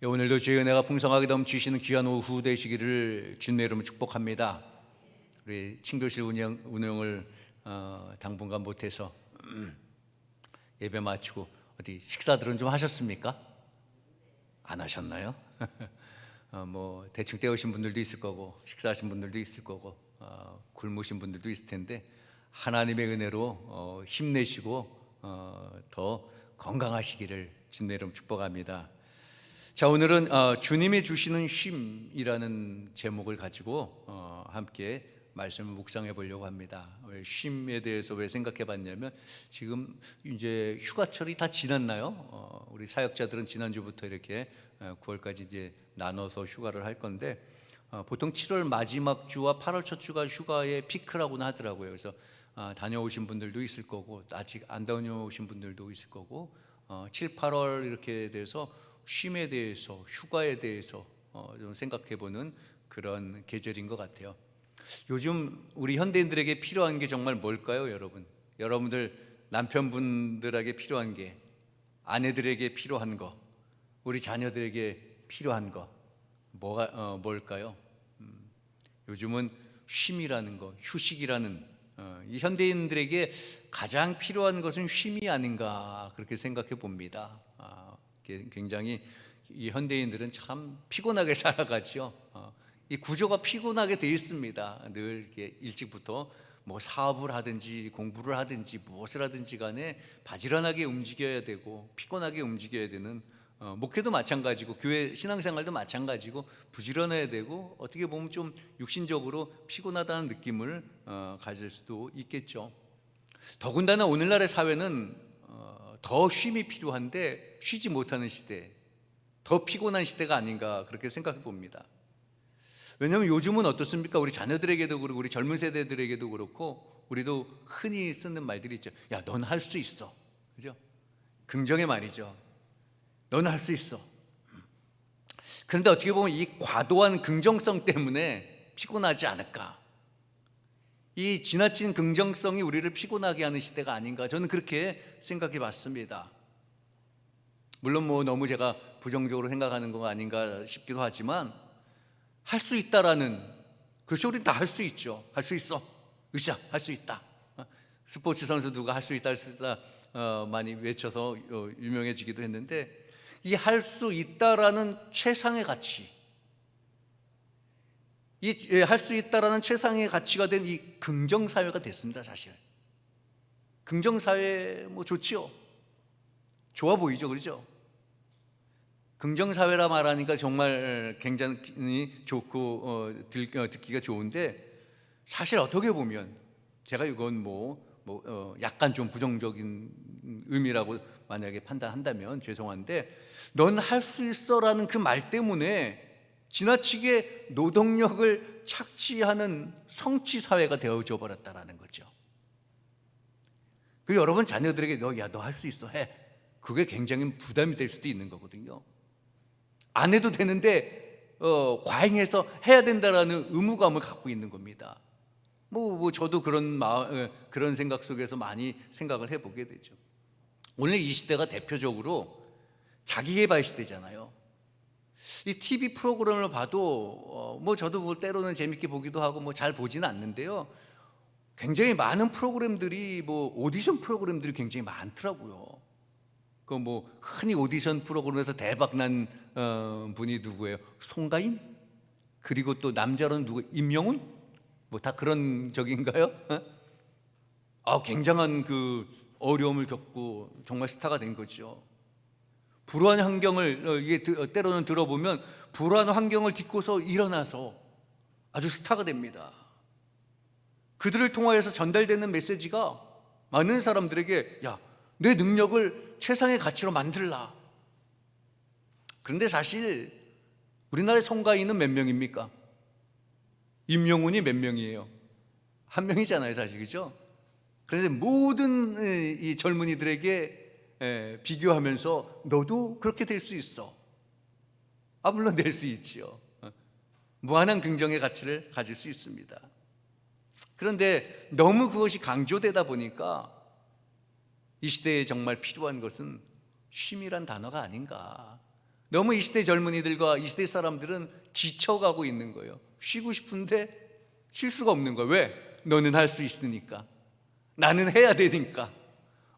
오늘도 주의 은혜가 풍성하게 넘치시는 귀한 오후 되시기를 주님의 이름으로 축복합니다. 우리 친교실 운영을 당분간 못해서 예배 마치고 어디 식사들은 좀 하셨습니까? 안 하셨나요? 뭐 대충 때우신 분들도 있을 거고 식사하신 분들도 있을 거고 굶으신 분들도 있을 텐데 하나님의 은혜로 힘내시고 더 건강하시기를 주님의 이름으로 축복합니다. 자, 오늘은 주님이 주시는 쉼이라는 제목을 가지고 함께 말씀을 묵상해 보려고 합니다. 쉼에 대해서 왜 생각해 봤냐면 지금 이제 휴가철이 다 지났나요? 우리 사역자들은 지난주부터 이렇게 9월까지 이제 나눠서 휴가를 할 건데 보통 7월 마지막 주와 8월 첫 주가 휴가의 피크라고는 하더라고요. 그래서 다녀오신 분들도 있을 거고 아직 안 다녀오신 분들도 있을 거고 7, 8월 이렇게 돼서 쉼에 대해서 휴가에 대해서 좀 생각해 보는 그런 계절인 것 같아요. 요즘 우리 현대인들에게 필요한 게 정말 뭘까요, 여러분? 여러분들 남편분들에게 필요한 게, 아내들에게 필요한 거, 우리 자녀들에게 필요한 거 뭘까요? 요즘은 쉼이라는 거, 휴식이라는 이 현대인들에게 가장 필요한 것은 쉼이 아닌가 그렇게 생각해 봅니다. 굉장히 이 현대인들은 참 피곤하게 살아가죠. 이 구조가 피곤하게 돼 있습니다. 늘 이렇게 일찍부터 뭐 사업을 하든지 공부를 하든지 무엇을 하든지 간에 바지런하게 움직여야 되고 피곤하게 움직여야 되는 목회도 마찬가지고 교회 신앙생활도 마찬가지고 부지런해야 되고 어떻게 보면 좀 육신적으로 피곤하다는 느낌을 가질 수도 있겠죠. 더군다나 오늘날의 사회는 더 쉼이 필요한데 쉬지 못하는 시대, 더 피곤한 시대가 아닌가 그렇게 생각해 봅니다. 왜냐하면 요즘은 어떻습니까? 우리 자녀들에게도 그렇고 우리 젊은 세대들에게도 그렇고 우리도 흔히 쓰는 말들이 있죠. 야, 넌 할 수 있어. 그죠? 긍정의 말이죠. 넌 할 수 있어. 그런데 어떻게 보면 이 과도한 긍정성 때문에 피곤하지 않을까? 이 지나친 긍정성이 우리를 피곤하게 하는 시대가 아닌가 저는 그렇게 생각해 봤습니다. 물론 뭐 너무 제가 부정적으로 생각하는 거 아닌가 싶기도 하지만 할 수 있다라는, 그렇죠, 우리는 다 할 수 있죠. 할 수 있어. 으쌰, 할 수 있다. 스포츠 선수 누가 할 수 있다 할 수 있다 많이 외쳐서 유명해지기도 했는데 이 할 수 있다라는 최상의 가치, 이 할 수 있다라는 최상의 가치가 된 이 긍정 사회가 됐습니다. 사실 긍정 사회 뭐 좋지요. 좋아 보이죠, 그렇죠? 긍정 사회라 말하니까 정말 굉장히 좋고 듣기가 좋은데 사실 어떻게 보면 제가 이건 약간 좀 부정적인 의미라고 만약에 판단한다면 죄송한데 넌 할 수 있어라는 그 말 때문에 지나치게 노동력을 착취하는 성취 사회가 되어져 버렸다라는 거죠. 그 여러분 자녀들에게 너 할 수 있어 해. 그게 굉장히 부담이 될 수도 있는 거거든요. 안 해도 되는데 과잉해서 해야 된다라는 의무감을 갖고 있는 겁니다. 저도 그런 생각 속에서 많이 생각을 해보게 되죠. 오늘 이 시대가 대표적으로 자기계발 시대잖아요. 이 TV 프로그램을 봐도 저도 때로는 재밌게 보기도 하고 잘 보지는 않는데요. 굉장히 많은 프로그램들이 오디션 프로그램들이 굉장히 많더라고요. 흔히 오디션 프로그램에서 대박난 분이 누구예요? 송가인? 그리고 또 남자로는 누구? 임영웅? 다 그런 적인가요? 굉장한 그 어려움을 겪고 정말 스타가 된 거죠. 불우한 환경을 이게 때로는 들어보면 불우한 환경을 딛고서 일어나서 아주 스타가 됩니다. 그들을 통하여서 전달되는 메시지가 많은 사람들에게 야, 내 능력을 최상의 가치로 만들라. 그런데 사실 우리나라의 송가인은 몇 명입니까? 임영웅이 몇 명이에요? 한 명이잖아요, 사실. 그죠? 그런데 모든 이 젊은이들에게 비교하면서 너도 그렇게 될 수 있어. 물론 될 수 있지요. 무한한 긍정의 가치를 가질 수 있습니다. 그런데 너무 그것이 강조되다 보니까 이 시대에 정말 필요한 것은 쉼이란 단어가 아닌가 너무 이 시대 젊은이들과 이 시대 사람들은 지쳐가고 있는 거예요. 쉬고 싶은데 쉴 수가 없는 거예요. 왜? 너는 할 수 있으니까. 나는 해야 되니까.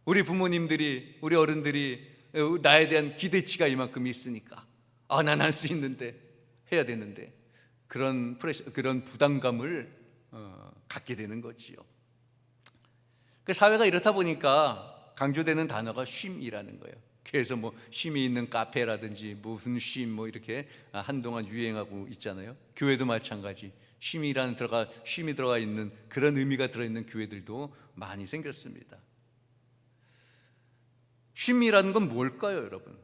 우리 부모님들이, 우리 어른들이 나에 대한 기대치가 이만큼 있으니까. 난 할 수 있는데, 해야 되는데. 그런 부담감을 갖게 되는 거지요. 그 사회가 이렇다 보니까 강조되는 단어가 쉼이라는 거예요. 그래서 뭐 쉼이 있는 카페라든지 무슨 쉼 뭐 이렇게 한동안 유행하고 있잖아요. 교회도 마찬가지. 쉼이 들어가 있는 그런 의미가 들어있는 교회들도 많이 생겼습니다. 쉼이라는 건 뭘까요, 여러분?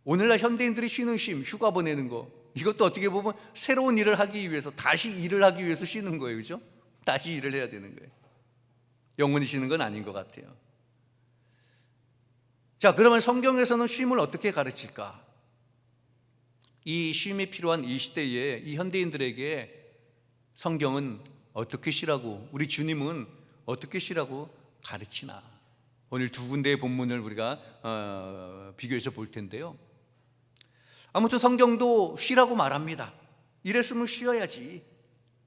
오늘날 현대인들이 쉬는 쉼, 휴가 보내는 거, 이것도 어떻게 보면 새로운 일을 하기 위해서, 다시 일을 하기 위해서 쉬는 거예요. 그죠? 다시 일을 해야 되는 거예요. 영원히 쉬는 건 아닌 것 같아요. 자, 그러면 성경에서는 쉼을 어떻게 가르칠까? 이 쉼이 필요한 이 시대에 이 현대인들에게 성경은 어떻게 쉬라고, 우리 주님은 어떻게 쉬라고 가르치나? 오늘 두 군데의 본문을 우리가 비교해서 볼 텐데요. 아무튼 성경도 쉬라고 말합니다. 이랬으면 쉬어야지.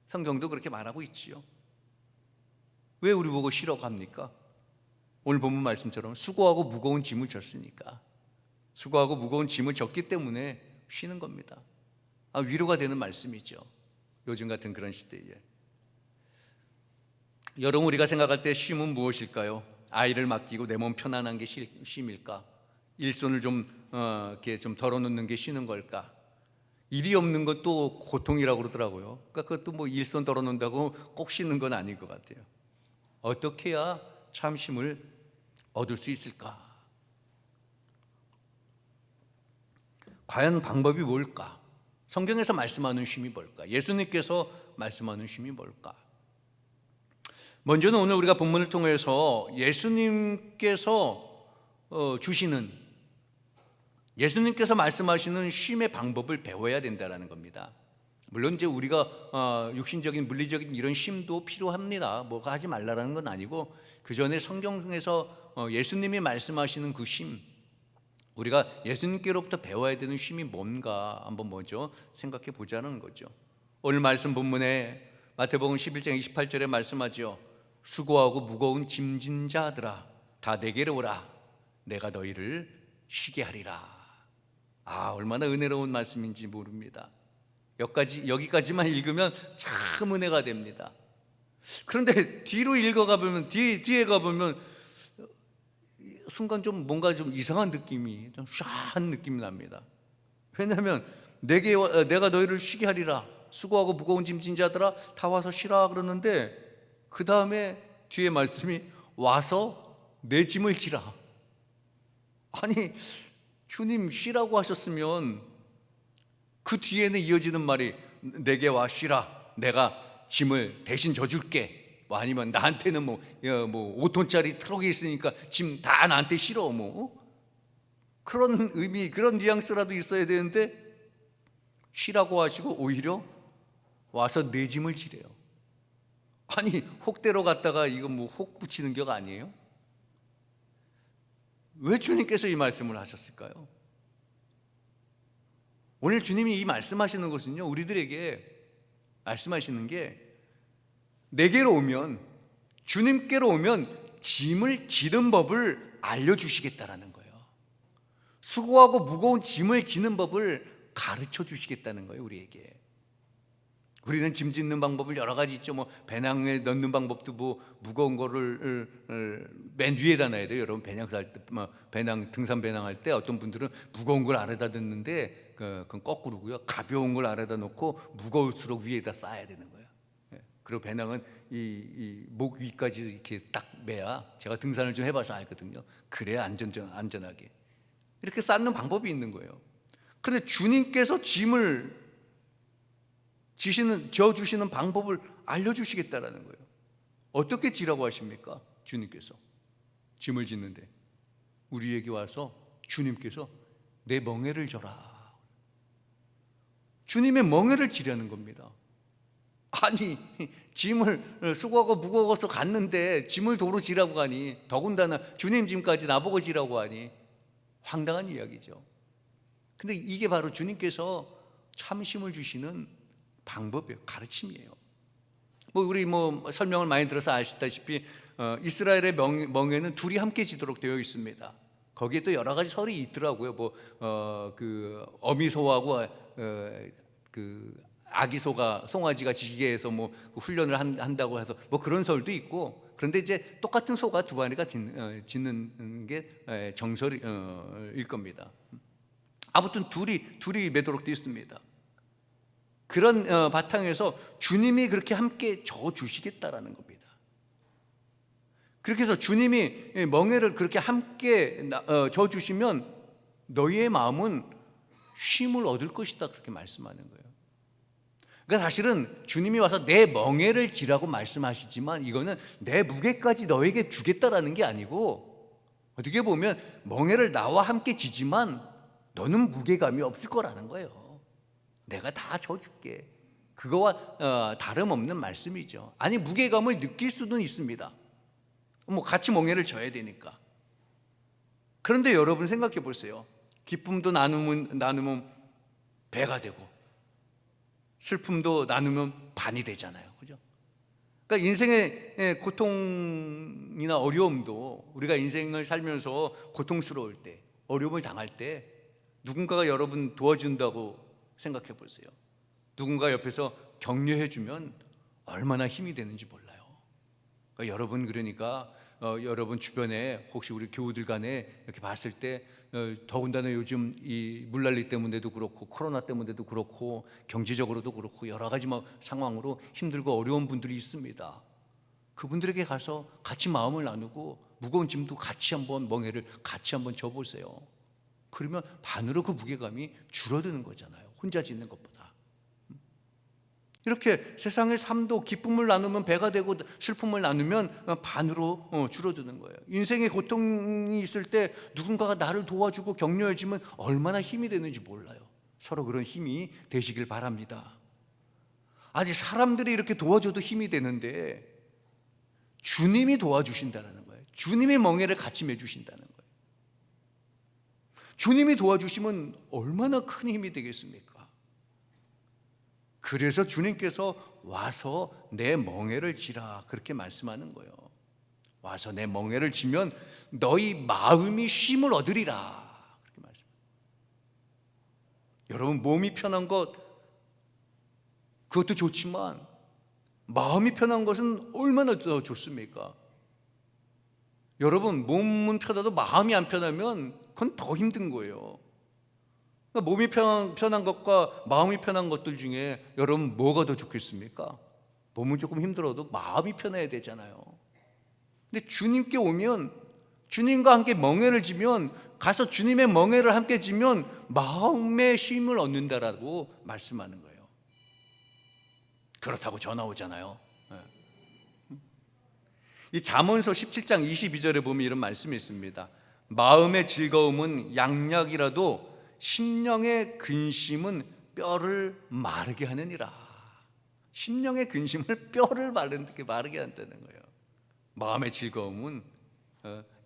성경도 그렇게 말하고 있지요. 왜 우리 보고 쉬라고 합니까? 오늘 본문 말씀처럼 수고하고 무거운 짐을 졌으니까. 수고하고 무거운 짐을 졌기 때문에 쉬는 겁니다. 위로가 되는 말씀이죠. 요즘 같은 그런 시대에. 여러분, 우리가 생각할 때 쉼은 무엇일까요? 아이를 맡기고 내 몸 편안한 게 쉼일까? 일손을 이렇게 좀 덜어놓는 게 쉬는 걸까? 일이 없는 것도 고통이라고 그러더라고요. 그러니까 그것도 뭐 일손 덜어놓는다고 꼭 쉬는 건 아닐 것 같아요. 어떻게 해야 참 쉼을 얻을 수 있을까? 과연 방법이 뭘까? 성경에서 말씀하는 쉼이 뭘까? 예수님께서 말씀하는 쉼이 뭘까? 먼저는 오늘 우리가 본문을 통해서 예수님께서 말씀하시는 쉼의 방법을 배워야 된다는 겁니다. 물론 이제 우리가 육신적인 물리적인 이런 쉼도 필요합니다. 뭐가 하지 말라는 건 아니고, 그 전에 성경에서 예수님이 말씀하시는 그 쉼, 우리가 예수님께로부터 배워야 되는 쉼이 뭔가 한번 먼저 생각해 보자는 거죠. 오늘 말씀 본문에 마태복음 11장 28절에 말씀하죠. 수고하고 무거운 짐진 자들아 다 내게로 오라. 내가 너희를 쉬게 하리라. 얼마나 은혜로운 말씀인지 모릅니다. 여기까지만 읽으면 참 은혜가 됩니다. 그런데 뒤로 읽어가보면, 뒤에 가보면 순간 좀 뭔가 좀 이상한 느낌이, 좀 샤한 느낌이 납니다. 왜냐하면 내가 너희를 쉬게 하리라. 수고하고 무거운 짐진 자들아 다 와서 쉬라 그러는데, 그 다음에 뒤에 말씀이 와서 내 짐을 지라. 아니, 주님 쉬라고 하셨으면 그 뒤에는 이어지는 말이 내게 와 쉬라. 내가 짐을 대신 져줄게. 뭐 아니면 나한테는 뭐 5톤짜리 트럭이 있으니까 짐 다 나한테 실어. 그런 의미, 그런 뉘앙스라도 있어야 되는데 쉬라고 하시고 오히려 와서 내 짐을 지래요. 아니, 혹대로 갔다가 이거 혹 붙이는 격 아니에요? 왜 주님께서 이 말씀을 하셨을까요? 오늘 주님이 이 말씀하시는 것은요, 우리들에게 말씀하시는 게, 내게로 오면, 주님께로 오면 짐을 지는 법을 알려주시겠다라는 거예요. 수고하고 무거운 짐을 지는 법을 가르쳐 주시겠다는 거예요, 우리에게. 우리는 짐 짓는 방법을 여러 가지 있죠. 배낭에 넣는 방법도 무거운 거를 맨 위에다 놔야 돼요. 여러분, 등산 배낭 할 때 어떤 분들은 무거운 걸 아래다 넣는데 그건 거꾸로고요. 가벼운 걸 아래다 놓고 무거울수록 위에다 쌓아야 되는 거예요. 그리고 배낭은 이 목 위까지 이렇게 딱 매야, 제가 등산을 좀 해봐서 알거든요. 그래야 안전하게 이렇게 쌓는 방법이 있는 거예요. 그런데 주님께서 짐을 지어주시는 방법을 알려주시겠다라는 거예요. 어떻게 지라고 하십니까? 주님께서 짐을 짓는데 우리에게 와서 주님께서 내 멍에를 져라. 주님의 멍에를 지라는 겁니다. 아니, 짐을 수고하고 무거워서 갔는데 짐을 도로 지라고 하니, 더군다나 주님 짐까지 나보고 지라고 하니 황당한 이야기죠. 근데 이게 바로 주님께서 참심을 주시는 방법이에요. 가르침이에요. 우리 설명을 많이 들어서 아시다시피 이스라엘의 멍에는 둘이 함께 지도록 되어 있습니다. 거기에 또 여러 가지 설이 있더라고요. 그 어미소하고 그 아기소가 송아지가 지게 해서 훈련을 한다고 해서 그런 설도 있고, 그런데 이제 똑같은 소가 두 마리가 짖는 게 정설일 겁니다. 아무튼 둘이 매도록 되어 있습니다. 그런 바탕에서 주님이 그렇게 함께 져 주시겠다라는 겁니다. 그렇게 해서 주님이 멍에를 그렇게 함께 져 주시면 너희의 마음은 쉼을 얻을 것이다, 그렇게 말씀하는 거예요. 그러니까 사실은 주님이 와서 내 멍에를 지라고 말씀하시지만 이거는 내 무게까지 너에게 주겠다라는 게 아니고, 어떻게 보면 멍에를 나와 함께 지지만 너는 무게감이 없을 거라는 거예요. 내가 다 져줄게. 그거와 다름없는 말씀이죠. 아니, 무게감을 느낄 수는 있습니다. 같이 멍에를 져야 되니까. 그런데 여러분 생각해 보세요. 기쁨도 나누면 배가 되고 슬픔도 나누면 반이 되잖아요. 그죠? 그러니까 인생의 고통이나 어려움도, 우리가 인생을 살면서 고통스러울 때, 어려움을 당할 때 누군가가 여러분 도와준다고 생각해 보세요. 누군가 옆에서 격려해 주면 얼마나 힘이 되는지 몰라요. 그러니까 여러분 주변에 혹시 우리 교우들 간에 이렇게 봤을 때 더군다나 요즘 이 물난리 때문에도 그렇고 코로나 때문에도 그렇고 경제적으로도 그렇고 여러 가지 상황으로 힘들고 어려운 분들이 있습니다. 그분들에게 가서 같이 마음을 나누고 무거운 짐도 같이 한번, 멍에를 같이 한번 져보세요. 그러면 반으로 그 무게감이 줄어드는 거잖아요. 혼자 짓는 것보다. 이렇게 세상의 삶도 기쁨을 나누면 배가 되고 슬픔을 나누면 반으로 줄어드는 거예요. 인생의 고통이 있을 때 누군가가 나를 도와주고 격려해주면 얼마나 힘이 되는지 몰라요. 서로 그런 힘이 되시길 바랍니다. 아니, 사람들이 이렇게 도와줘도 힘이 되는데 주님이 도와주신다는 거예요. 주님의 멍에를 같이 매주신다는 거예요. 주님이 도와주시면 얼마나 큰 힘이 되겠습니까? 그래서 주님께서 와서 내 멍에를 지라, 그렇게 말씀하는 거예요. 와서 내 멍에를 지면 너희 마음이 쉼을 얻으리라, 그렇게 말씀합니다. 여러분, 몸이 편한 것, 그것도 좋지만 마음이 편한 것은 얼마나 더 좋습니까? 여러분, 몸은 편하도 마음이 안 편하면 그건 더 힘든 거예요. 그러니까 몸이 편한 것과 마음이 편한 것들 중에 여러분 뭐가 더 좋겠습니까? 몸은 조금 힘들어도 마음이 편해야 되잖아요. 근데 주님께 오면, 주님과 함께 멍에를 지면, 가서 주님의 멍에를 함께 지면 마음의 쉼을 얻는다라고 말씀하는 거예요. 그렇다고 전화 오잖아요. 이 잠언서 17장 22절에 보면 이런 말씀이 있습니다. 마음의 즐거움은 양약이라도 심령의 근심은 뼈를 마르게 하느니라. 심령의 근심을 뼈를 마르게 한다는 거예요. 마음의 즐거움은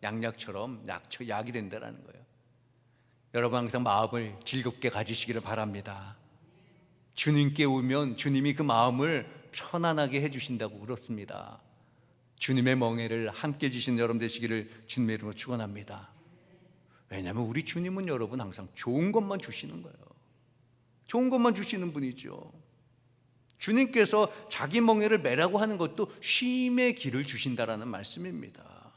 양약처럼 약이 된다는 거예요. 여러분, 항상 마음을 즐겁게 가지시기를 바랍니다. 주님께 오면 주님이 그 마음을 편안하게 해주신다고 그렇습니다. 주님의 멍에를 함께 지신 여러분 되시기를 주님의 이름으로 축원합니다. 왜냐하면 우리 주님은 여러분 항상 좋은 것만 주시는 거예요. 좋은 것만 주시는 분이죠. 주님께서 자기 멍에를 매라고 하는 것도 쉼의 길을 주신다라는 말씀입니다.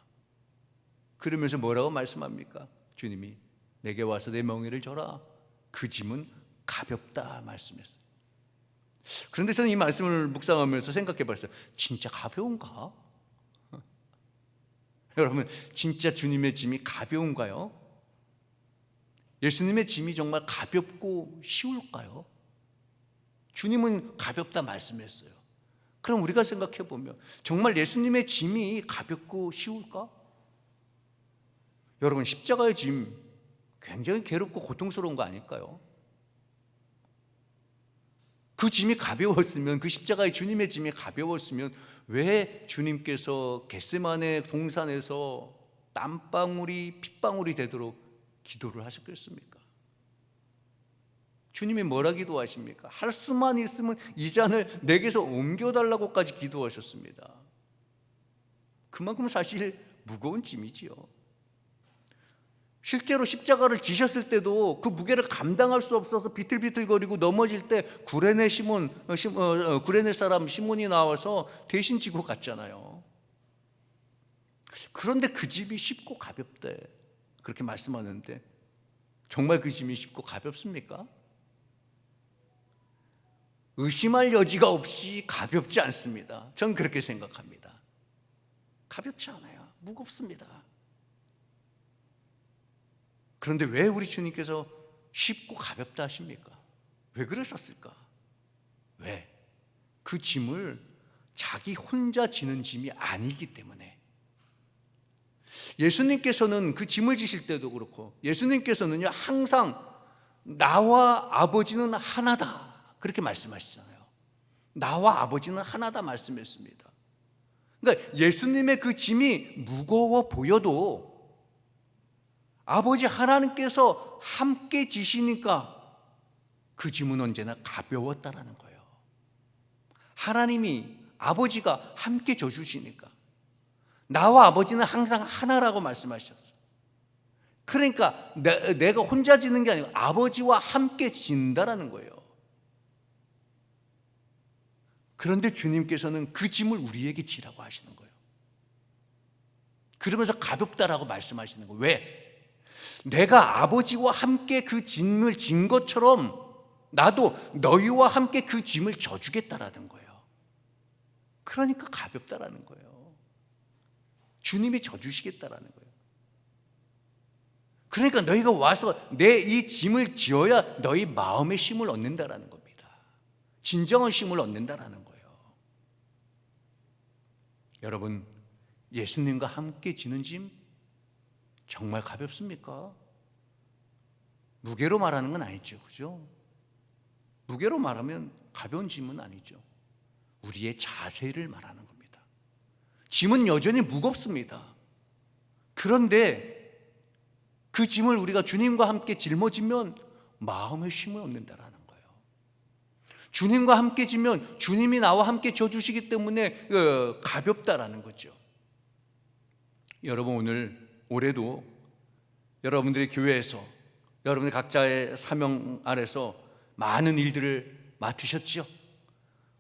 그러면서 뭐라고 말씀합니까? 주님이 내게 와서 내 멍에를 져라. 그 짐은 가볍다 말씀했어요. 그런데 저는 이 말씀을 묵상하면서 생각해 봤어요. 진짜 가벼운가? 여러분, 진짜 주님의 짐이 가벼운가요? 예수님의 짐이 정말 가볍고 쉬울까요? 주님은 가볍다 말씀했어요. 그럼 우리가 생각해 보면 정말 예수님의 짐이 가볍고 쉬울까? 여러분, 십자가의 짐 굉장히 괴롭고 고통스러운 거 아닐까요? 그 짐이 가벼웠으면, 그 십자가의 주님의 짐이 가벼웠으면 왜 주님께서 겟세마네 동산에서 땀방울이 핏방울이 되도록 기도를 하셨겠습니까? 주님이 뭐라 기도하십니까? 할 수만 있으면 이 잔을 내게서 옮겨달라고까지 기도하셨습니다. 그만큼 사실 무거운 짐이지요. 실제로 십자가를 지셨을 때도 그 무게를 감당할 수 없어서 비틀비틀거리고 넘어질 때 구레네 사람 시몬이 나와서 대신 지고 갔잖아요. 그런데 그 짐이 쉽고 가볍대 그렇게 말씀하는데 정말 그 짐이 쉽고 가볍습니까? 의심할 여지가 없이 가볍지 않습니다. 전 그렇게 생각합니다. 가볍지 않아요. 무겁습니다. 그런데 왜 우리 주님께서 쉽고 가볍다 하십니까? 왜 그러셨을까? 왜? 그 짐을 자기 혼자 지는 짐이 아니기 때문에. 예수님께서는 그 짐을 지실 때도 그렇고 예수님께서는요 항상 나와 아버지는 하나다 그렇게 말씀하시잖아요. 나와 아버지는 하나다 말씀했습니다. 그러니까 예수님의 그 짐이 무거워 보여도 아버지 하나님께서 함께 지시니까 그 짐은 언제나 가벼웠다라는 거예요. 하나님이 아버지가 함께 져주시니까 나와 아버지는 항상 하나라고 말씀하셨어요. 그러니까 내가 혼자 지는 게 아니고 아버지와 함께 진다라는 거예요. 그런데 주님께서는 그 짐을 우리에게 지라고 하시는 거예요. 그러면서 가볍다라고 말씀하시는 거예요. 왜? 내가 아버지와 함께 그 짐을 진 것처럼 나도 너희와 함께 그 짐을 져주겠다라는 거예요. 그러니까 가볍다라는 거예요. 주님이 져주시겠다라는 거예요. 그러니까 너희가 와서 내 이 짐을 지어야 너희 마음의 쉼을 얻는다라는 겁니다. 진정한 쉼을 얻는다라는 거예요. 여러분, 예수님과 함께 지는 짐 정말 가볍습니까? 무게로 말하는 건 아니죠, 그죠? 무게로 말하면 가벼운 짐은 아니죠. 우리의 자세를 말하는 겁니다. 짐은 여전히 무겁습니다. 그런데 그 짐을 우리가 주님과 함께 짊어지면 마음의 쉼을 얻는다라는 거예요. 주님과 함께 지면 주님이 나와 함께 져주시기 때문에 가볍다라는 거죠. 여러분 올해도 여러분들의 교회에서 여러분의 각자의 사명 아래서 많은 일들을 맡으셨죠.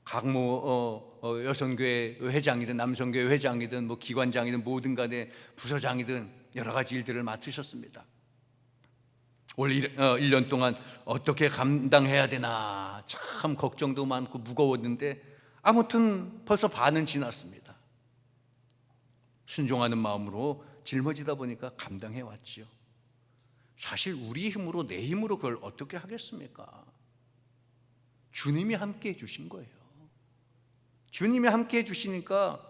각 여성교회 회장이든 남성교회 회장이든 기관장이든 뭐든 간에 부서장이든 여러 가지 일들을 맡으셨습니다. 올 1년 동안 어떻게 감당해야 되나 참 걱정도 많고 무거웠는데 아무튼 벌써 반은 지났습니다. 순종하는 마음으로 짊어지다 보니까 감당해 왔지요. 사실 우리 힘으로 내 힘으로 그걸 어떻게 하겠습니까? 주님이 함께 해주신 거예요. 주님이 함께 해주시니까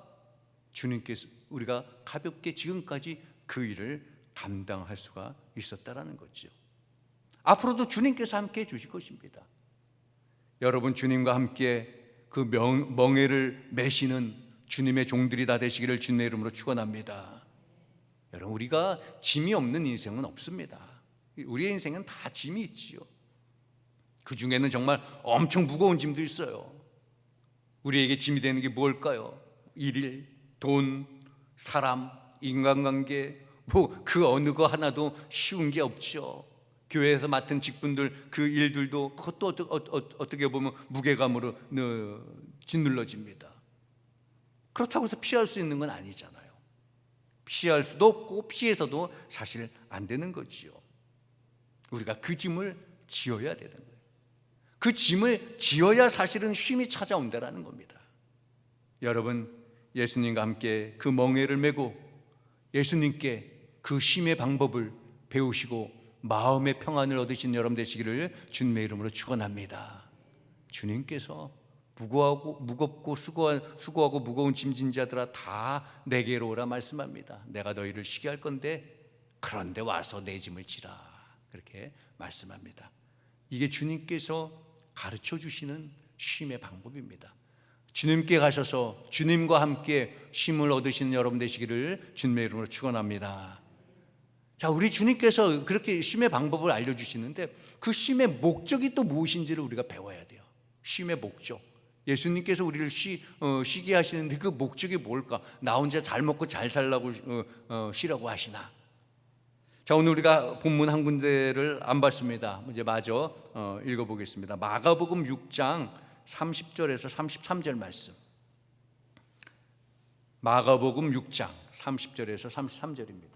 주님께서 우리가 가볍게 지금까지 그 일을 감당할 수가 있었다라는 거죠. 앞으로도 주님께서 함께 해주실 것입니다. 여러분 주님과 함께 그 멍에를 메시는 주님의 종들이 다 되시기를 주님의 이름으로 축원합니다. 여러분 우리가 짐이 없는 인생은 없습니다. 우리의 인생은 다 짐이 있지요. 그 중에는 정말 엄청 무거운 짐도 있어요. 우리에게 짐이 되는 게 뭘까요? 일, 돈, 사람, 인간관계 그 어느 거 하나도 쉬운 게 없죠. 교회에서 맡은 직분들 그 일들도 그것도 어떻게 보면 무게감으로 짓눌러집니다. 그렇다고 해서 피할 수 있는 건 아니잖아요. 피할 수도 없고 피해서도 사실 안 되는 거지요. 우리가 그 짐을 지어야 되는 거예요. 그 짐을 지어야 사실은 쉼이 찾아온다라는 겁니다. 여러분 예수님과 함께 그 멍에를 메고 예수님께 그 쉼의 방법을 배우시고 마음의 평안을 얻으신 여러분 되시기를 주님의 이름으로 축원합니다. 주님께서 무겁고 수고하고 무거운 짐진 자들아 다 내게로 오라 말씀합니다. 내가 너희를 쉬게 할 건데 그런데 와서 내 짐을 지라 그렇게 말씀합니다. 이게 주님께서 가르쳐 주시는 쉼의 방법입니다. 주님께 가셔서 주님과 함께 쉼을 얻으시는 여러분 되시기를 주님의 이름으로 축원합니다. 자, 우리 주님께서 그렇게 쉼의 방법을 알려주시는데 그 쉼의 목적이 또 무엇인지를 우리가 배워야 돼요. 쉼의 목적. 예수님께서 우리를 쉬게 하시는데 그 목적이 뭘까? 나 혼자 잘 먹고 잘 살라고 쉬라고 하시나? 자, 오늘 우리가 본문 한 군데를 안 봤습니다. 이제 마저 읽어보겠습니다. 마가복음 6장 30절에서 33절 말씀. 마가복음 6장 30절에서 33절입니다.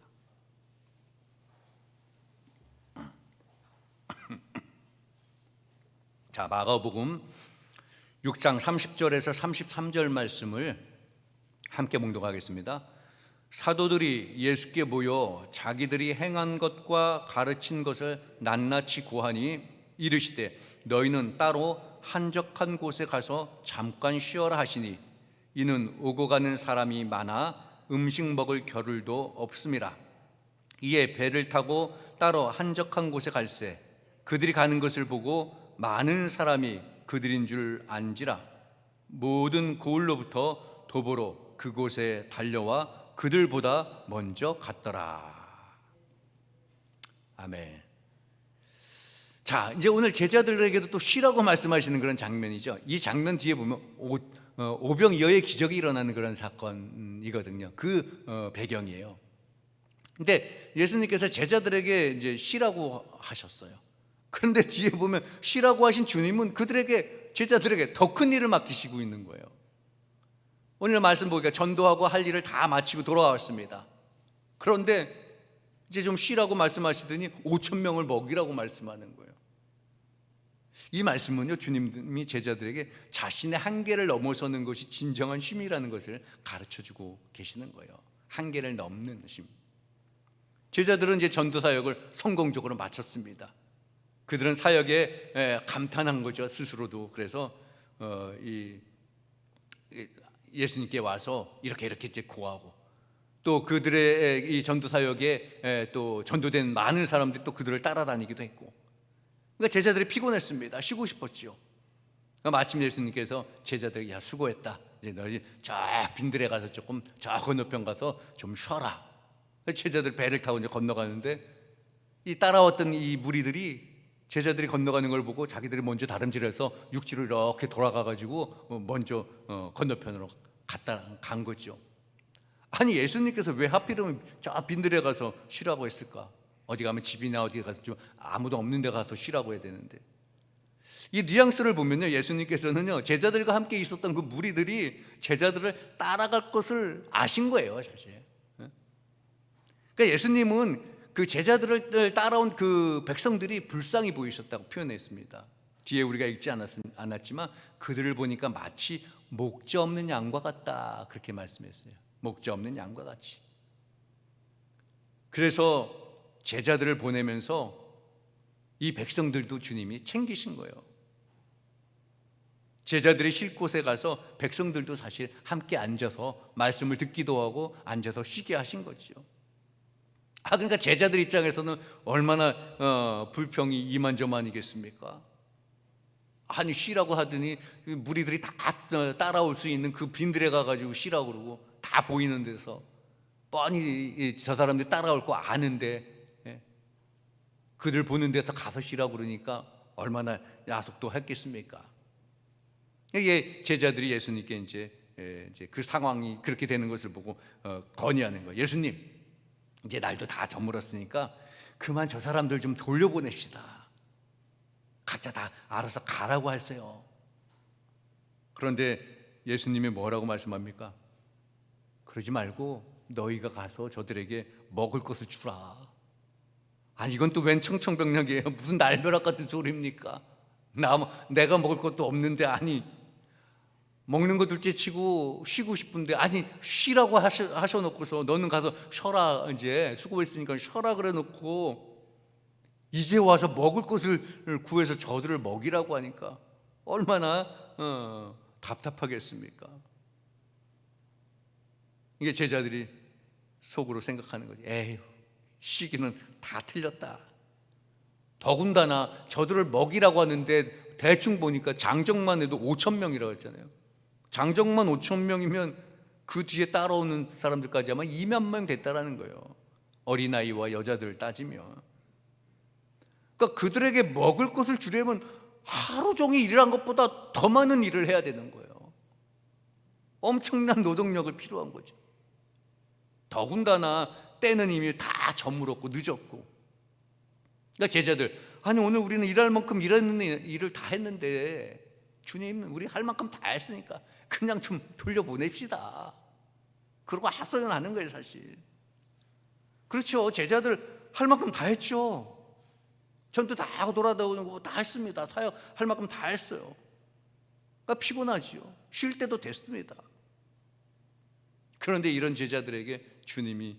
자, 마가복음 6장 30절에서 33절 말씀을 함께 봉독하겠습니다. 사도들이 예수께 모여 자기들이 행한 것과 가르친 것을 낱낱이 고하니 이르시되 너희는 따로 한적한 곳에 가서 잠깐 쉬어라 하시니 이는 오고 가는 사람이 많아 음식 먹을 겨를도 없음이라. 이에 배를 타고 따로 한적한 곳에 갈새 그들이 가는 것을 보고 많은 사람이 그들인 줄 안지라. 모든 고을로부터 도보로 그곳에 달려와 그들보다 먼저 갔더라. 아멘. 자, 이제 오늘 제자들에게도 또 쉬라고 말씀하시는 그런 장면이죠. 이 장면 뒤에 보면 오병이어의 기적이 일어나는 그런 사건이거든요. 그 배경이에요. 근데 예수님께서 제자들에게 이제 쉬라고 하셨어요. 그런데 뒤에 보면 쉬라고 하신 주님은 그들에게, 제자들에게 더 큰 일을 맡기시고 있는 거예요. 오늘 말씀 보니까 전도하고 할 일을 다 마치고 돌아왔습니다. 그런데 이제 좀 쉬라고 말씀하시더니 5천 명을 먹이라고 말씀하는 거예요. 이 말씀은요, 주님이 제자들에게 자신의 한계를 넘어서는 것이 진정한 쉼이라는 것을 가르쳐주고 계시는 거예요. 한계를 넘는 쉼. 제자들은 이제 전도 사역을 성공적으로 마쳤습니다. 그들은 사역에 감탄한 거죠, 스스로도. 그래서 예수님께 와서 이렇게 이제 고하고, 또 그들의 이 전도 사역에 또 전도된 많은 사람들이 또 그들을 따라다니기도 했고, 그러니까 제자들이 피곤했습니다. 쉬고 싶었지요. 그러니까 마침 예수님께서 제자들에게 야, 수고했다. 이제 너희 저 빈들에 가서 조금 저 건너편 가서 좀 쉬어라. 제자들 배를 타고 이제 건너가는데 이 따라왔던 이 무리들이 제자들이 건너가는 걸 보고 자기들이 먼저 다름질해서 육지로 이렇게 돌아가가지고 먼저 건너편으로 간 거죠. 아니, 예수님께서 왜 하필이면 저 빈들에 가서 쉬라고 했을까? 어디 가면 집이나 어디 가서 좀 아무도 없는 데 가서 쉬라고 해야 되는데, 이 뉘앙스를 보면요, 예수님께서는요 제자들과 함께 있었던 그 무리들이 제자들을 따라갈 것을 아신 거예요, 사실. 그러니까 예수님은 그 제자들을 따라온 그 백성들이 불쌍히 보이셨다고 표현했습니다. 뒤에 우리가 읽지 않았지만 그들을 보니까 마치 목자 없는 양과 같다, 그렇게 말씀했어요. 목자 없는 양과 같이. 그래서 제자들을 보내면서 이 백성들도 주님이 챙기신 거예요. 제자들이 쉴 곳에 가서 백성들도 사실 함께 앉아서 말씀을 듣기도 하고 앉아서 쉬게 하신 거죠. 그러니까 제자들 입장에서는 얼마나 불평이 이만저만이겠습니까? 아니, 쉬라고 하더니 무리들이 다 따라올 수 있는 그 빈들에 가가지고 쉬라고 그러고, 다 보이는 데서 뻔히 저 사람들이 따라올 거 아는데 그들 보는 데서 가서 쉬라고 그러니까 얼마나 야속도 했겠습니까? 이게 제자들이 예수님께 이제 그 상황이 그렇게 되는 것을 보고 건의하는 거예요. 예수님, 이제 날도 다 저물었으니까 그만 저 사람들 좀 돌려보냅시다. 각자 다 알아서 가라고 하세요. 그런데 예수님이 뭐라고 말씀합니까? 그러지 말고 너희가 가서 저들에게 먹을 것을 주라. 아니, 이건 또 웬 청천벽력이에요? 무슨 날벼락 같은 소리입니까? 내가 먹을 것도 없는데, 아니, 먹는 거 둘째 치고 쉬고 싶은데, 아니, 쉬라고 하셔놓고서 너는 가서 쉬어라, 이제 수고했으니까 쉬어라 그래 놓고 이제 와서 먹을 것을 구해서 저들을 먹이라고 하니까 얼마나 답답하겠습니까? 이게 제자들이 속으로 생각하는 거지. 에휴, 시기는 다 틀렸다. 더군다나 저들을 먹이라고 하는데 대충 보니까 장정만 해도 5천 명이라고 했잖아요. 장정만 5천 명이면 그 뒤에 따라오는 사람들까지 하면 2만 명 됐다라는 거예요. 어린아이와 여자들 따지면. 그러니까 그들에게 먹을 것을 주려면 하루 종일 일한 것보다 더 많은 일을 해야 되는 거예요. 엄청난 노동력을 필요한 거죠. 더군다나 때는 이미 다 저물었고 늦었고. 그러니까 제자들, 아니 오늘 우리는 일할 만큼 일을 다 했는데 주님, 우리 할 만큼 다 했으니까 그냥 좀 돌려보냅시다. 그러고 하소연하는 거예요, 사실. 그렇죠. 제자들 할 만큼 다 했죠. 전도 다 하고 돌아다니고 다 했습니다. 사역 할 만큼 다 했어요. 그러니까 피곤하지요. 쉴 때도 됐습니다. 그런데 이런 제자들에게 주님이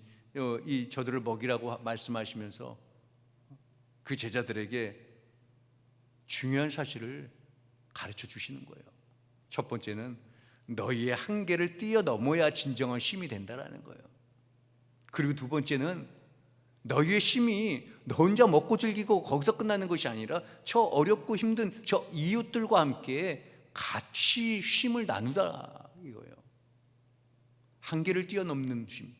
이 저들을 먹이라고 말씀하시면서 그 제자들에게 중요한 사실을 가르쳐 주시는 거예요. 첫 번째는 너희의 한계를 뛰어넘어야 진정한 쉼이 된다라는 거예요. 그리고 두 번째는 너희의 쉼이 너 혼자 먹고 즐기고 거기서 끝나는 것이 아니라 저 어렵고 힘든 저 이웃들과 함께 같이 쉼을 나누다 이거예요. 한계를 뛰어넘는 쉼,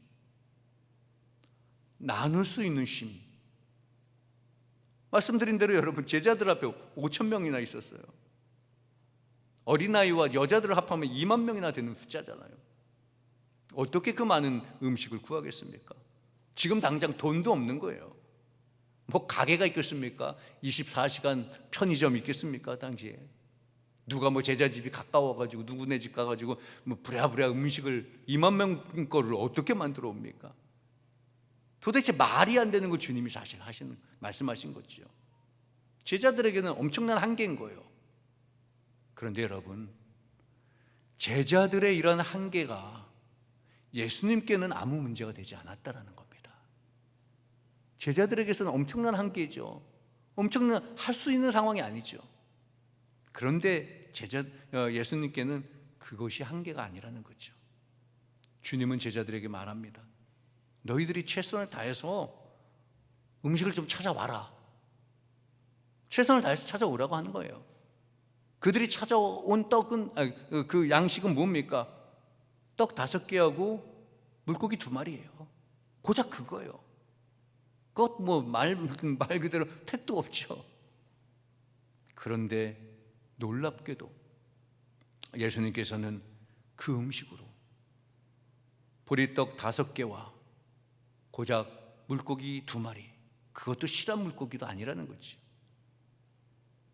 나눌 수 있는 쉼. 말씀드린 대로 여러분, 제자들 앞에 5천 명이나 있었어요. 어린아이와 여자들을 합하면 2만 명이나 되는 숫자잖아요. 어떻게 그 많은 음식을 구하겠습니까? 지금 당장 돈도 없는 거예요. 뭐 가게가 있겠습니까? 24시간 편의점 있겠습니까? 당시에 누가 뭐 제자 집이 가까워가지고 누구네 집 가가지고 뭐 부랴부랴 음식을 2만 명 거를 어떻게 만들어 옵니까? 도대체 말이 안 되는 걸 주님이 사실 말씀하신 거죠. 제자들에게는 엄청난 한계인 거예요. 그런데 여러분, 제자들의 이런 한계가 예수님께는 아무 문제가 되지 않았다라는 겁니다. 제자들에게서는 엄청난 한계죠. 엄청난 할 수 있는 상황이 아니죠. 그런데 예수님께는 그것이 한계가 아니라는 거죠. 주님은 제자들에게 말합니다. 너희들이 최선을 다해서 음식을 좀 찾아와라. 최선을 다해서 찾아오라고 하는 거예요. 그들이 찾아온 그 양식은 뭡니까? 떡 5개하고 물고기 2마리예요. 고작 그거예요. 그것 뭐 말 그대로 택도 없죠. 그런데 놀랍게도 예수님께서는 그 음식으로 보리떡 5개와 고작 물고기 2마리, 그것도 실한 물고기도 아니라는 거지.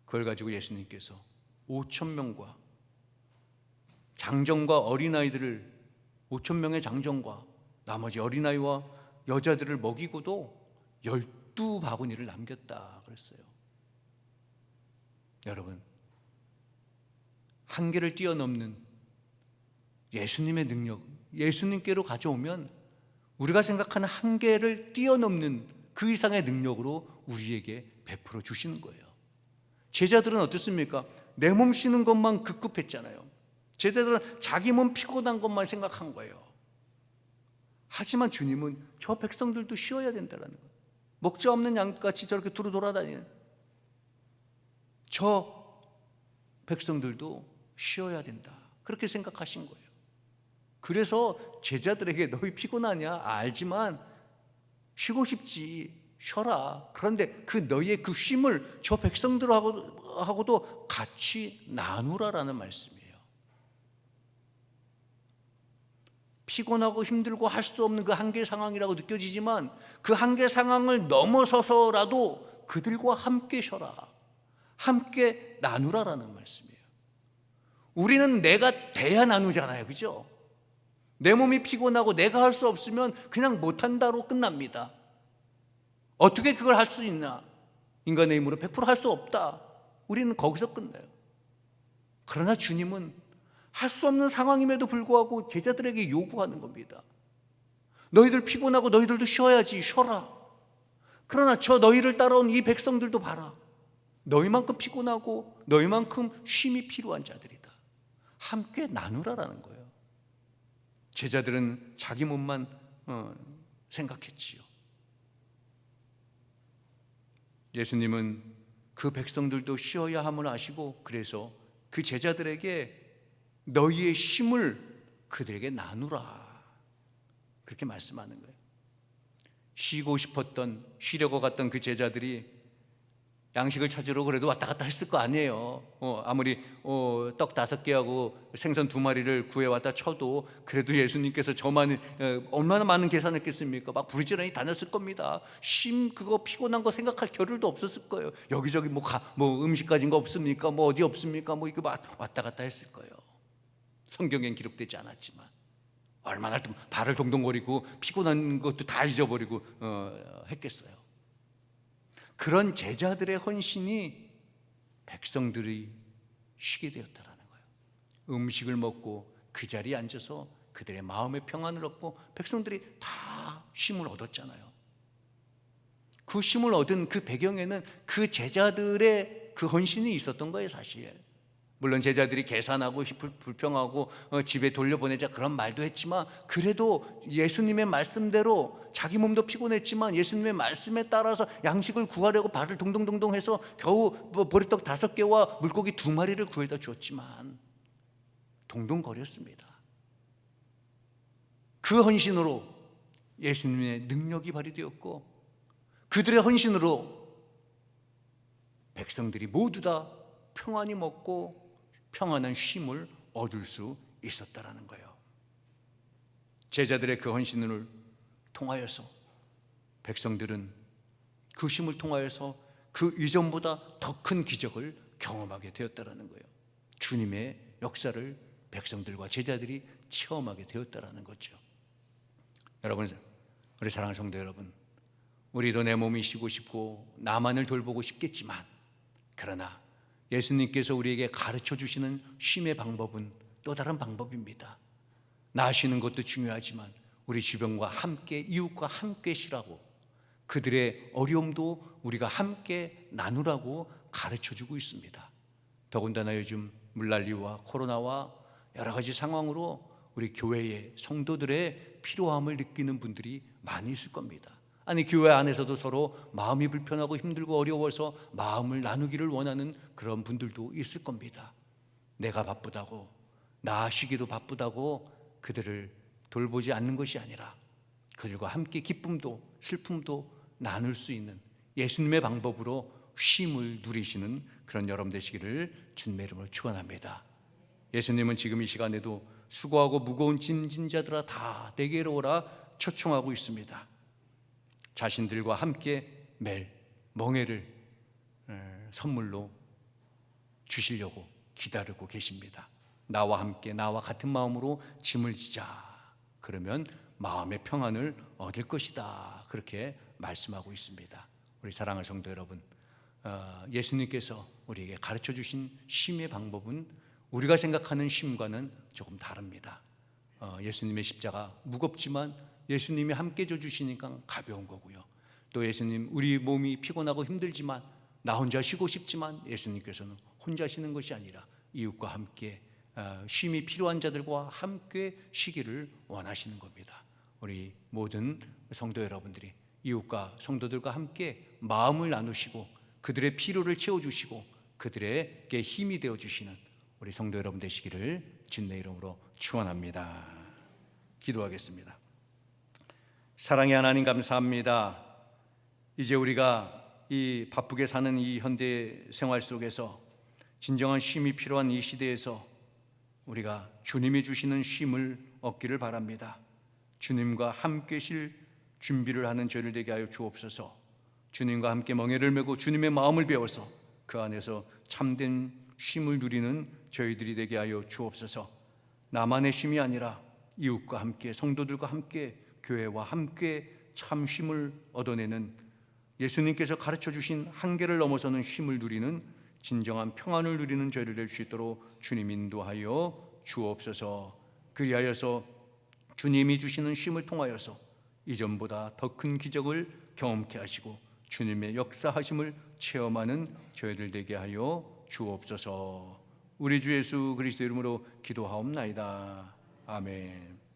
그걸 가지고 예수님께서 5천 명과 장정과 어린아이들을 5천 명의 장정과 나머지 어린아이와 여자들을 먹이고도 12바구니를 남겼다 그랬어요. 여러분, 한계를 뛰어넘는 예수님의 능력, 예수님께로 가져오면 우리가 생각하는 한계를 뛰어넘는 그 이상의 능력으로 우리에게 베풀어 주시는 거예요. 제자들은 어떻습니까? 내 몸 쉬는 것만 급급했잖아요. 제자들은 자기 몸 피곤한 것만 생각한 거예요. 하지만 주님은 저 백성들도 쉬어야 된다는 거예요. 먹지 없는 양같이 저렇게 두루 돌아다니는 저 백성들도 쉬어야 된다, 그렇게 생각하신 거예요. 그래서 제자들에게 너희 피곤하냐? 알지만 쉬고 싶지, 쉬어라. 그런데 그 너희의 그 쉼을 저 백성들하고도 같이 나누라라는 말씀이에요. 피곤하고 힘들고 할 수 없는 그 한계 상황이라고 느껴지지만 그 한계 상황을 넘어서서라도 그들과 함께 쉬어라, 함께 나누라라는 말씀이에요. 우리는 내가 돼야 나누잖아요, 그죠? 내 몸이 피곤하고 내가 할 수 없으면 그냥 못한다로 끝납니다. 어떻게 그걸 할 수 있나? 인간의 힘으로 100% 할 수 없다. 우리는 거기서 끝나요. 그러나 주님은 할 수 없는 상황임에도 불구하고 제자들에게 요구하는 겁니다. 너희들 피곤하고 너희들도 쉬어야지, 쉬어라. 그러나 저 너희를 따라온 이 백성들도 봐라. 너희만큼 피곤하고 너희만큼 쉼이 필요한 자들이다. 함께 나누라라는 거예요. 제자들은 자기 몸만 생각했지요. 예수님은 그 백성들도 쉬어야 함을 아시고 그래서 그 제자들에게 너희의 쉼을 그들에게 나누라, 그렇게 말씀하는 거예요. 쉬고 싶었던, 쉬려고 갔던 그 제자들이 양식을 찾으러 그래도 왔다 갔다 했을 거 아니에요. 아무리 떡 5개하고 생선 2마리를 구해왔다 쳐도 그래도 예수님께서 저만 얼마나 많은 계산했겠습니까? 막 부르짖으니 다녔을 겁니다. 그거 피곤한 거 생각할 겨를도 없었을 거예요. 여기저기 뭐 음식 가진 거 없습니까? 뭐 어디 없습니까? 뭐 이거 왔다 갔다 했을 거예요. 성경엔 기록되지 않았지만 얼마나 좀 발을 동동거리고 피곤한 것도 다 잊어버리고 했겠어요. 그런 제자들의 헌신이 백성들이 쉬게 되었다라는 거예요. 음식을 먹고 그 자리에 앉아서 그들의 마음의 평안을 얻고 백성들이 다 쉼을 얻었잖아요. 그 쉼을 얻은 그 배경에는 그 제자들의 그 헌신이 있었던 거예요, 사실. 물론 제자들이 계산하고 불평하고 집에 돌려보내자 그런 말도 했지만, 그래도 예수님의 말씀대로 자기 몸도 피곤했지만 예수님의 말씀에 따라서 양식을 구하려고 발을 동동동동 해서 겨우 보리떡 5개와 물고기 2마리를 구해다 주었지만 동동거렸습니다. 그 헌신으로 예수님의 능력이 발휘되었고, 그들의 헌신으로 백성들이 모두 다 평안히 먹고 평안한 쉼을 얻을 수 있었다라는 거예요. 제자들의 그 헌신을 통하여서 백성들은 그 쉼을 통하여서 그 이전보다 더 큰 기적을 경험하게 되었다라는 거예요. 주님의 역사를 백성들과 제자들이 체험하게 되었다라는 거죠. 여러분, 우리 사랑하는 성도 여러분, 우리도 내 몸이 쉬고 싶고 나만을 돌보고 싶겠지만, 그러나 예수님께서 우리에게 가르쳐 주시는 쉼의 방법은 또 다른 방법입니다. 나 쉬는 것도 중요하지만 우리 주변과 함께, 이웃과 함께 쉬라고, 그들의 어려움도 우리가 함께 나누라고 가르쳐 주고 있습니다. 더군다나 요즘 물난리와 코로나와 여러 가지 상황으로 우리 교회의 성도들의 필요함을 느끼는 분들이 많이 있을 겁니다. 아니, 교회 안에서도 서로 마음이 불편하고 힘들고 어려워서 마음을 나누기를 원하는 그런 분들도 있을 겁니다. 내가 바쁘다고, 나 쉬기도 바쁘다고 그들을 돌보지 않는 것이 아니라 그들과 함께 기쁨도 슬픔도 나눌 수 있는 예수님의 방법으로 쉼을 누리시는 그런 여러분 되시기를 주님의 이름으로 축원합니다. 예수님은 지금 이 시간에도 수고하고 무거운 짐진 자들아 다 내게로 오라 초청하고 있습니다. 자신들과 함께 매일 멍에를 선물로 주시려고 기다리고 계십니다. 나와 함께, 나와 같은 마음으로 짐을 지자. 그러면 마음의 평안을 얻을 것이다. 그렇게 말씀하고 있습니다. 우리 사랑하는 성도 여러분, 예수님께서 우리에게 가르쳐 주신 쉼의 방법은 우리가 생각하는 쉼과는 조금 다릅니다. 예수님의 십자가 무겁지만 예수님이 함께 져 주시니까 가벼운 거고요. 또 예수님, 우리 몸이 피곤하고 힘들지만 나 혼자 쉬고 싶지만 예수님께서는 혼자 쉬는 것이 아니라 이웃과 함께 쉼이 필요한 자들과 함께 쉬기를 원하시는 겁니다. 우리 모든 성도 여러분들이 이웃과 성도들과 함께 마음을 나누시고 그들의 필요를 채워주시고 그들에게 힘이 되어주시는 우리 성도 여러분 되시기를 주님의 이름으로 축원합니다. 기도하겠습니다. 사랑의 하나님, 감사합니다. 이제 우리가 이 바쁘게 사는 이 현대 생활 속에서 진정한 쉼이 필요한 이 시대에서 우리가 주님이 주시는 쉼을 얻기를 바랍니다. 주님과 함께 쉴 준비를 하는 저희를 되게 하여 주옵소서. 주님과 함께 멍에를 메고 주님의 마음을 배워서 그 안에서 참된 쉼을 누리는 저희들이 되게 하여 주옵소서. 나만의 쉼이 아니라 이웃과 함께, 성도들과 함께, 교회와 함께 참 쉼을 얻어내는, 예수님께서 가르쳐 주신 한계를 넘어서는 쉼을 누리는, 진정한 평안을 누리는 저희를 될 수 있도록 주님 인도하여 주옵소서. 그리하여서 주님이 주시는 쉼을 통하여서 이전보다 더 큰 기적을 경험케 하시고 주님의 역사하심을 체험하는 저희들 되게 하여 주옵소서. 우리 주 예수 그리스도 이름으로 기도하옵나이다. 아멘.